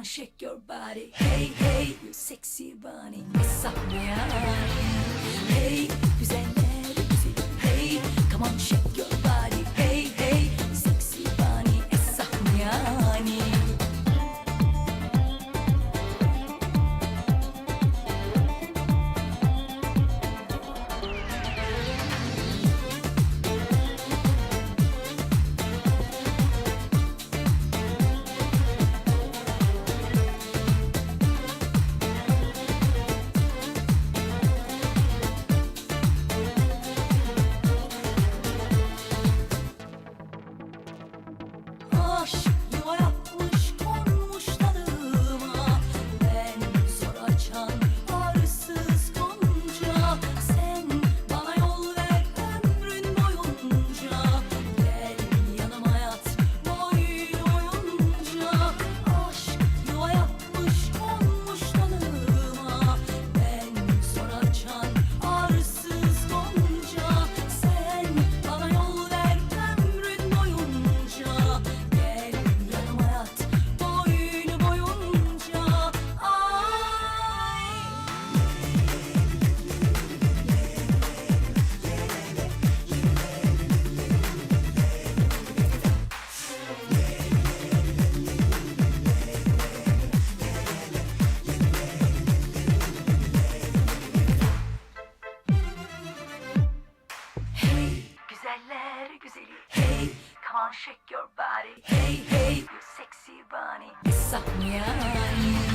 shake your body. Hey hey, you sexy bunny. Sahneler. Hey, güzeller güzeli. Hey, come on shake your body. Hey hey, sexy bunny. Sahneler. Aşk yuva yapmış konmuş dalıma. Ben zor açan arısız gonca. Sen bana yol ver ömrün boyunca. Gel yanıma yat boyun boyunca. Aşk yuva yapmış konmuş dalıma. Ben zor açan arısız gonca. Sen bana yol ver ömrün boyunca. Gel yanıma yat boyun boyunca. Ay. Hey, güzeller güzeli. Hey, come on shake your body. Hey hey, you sexy bunny. Sahneler.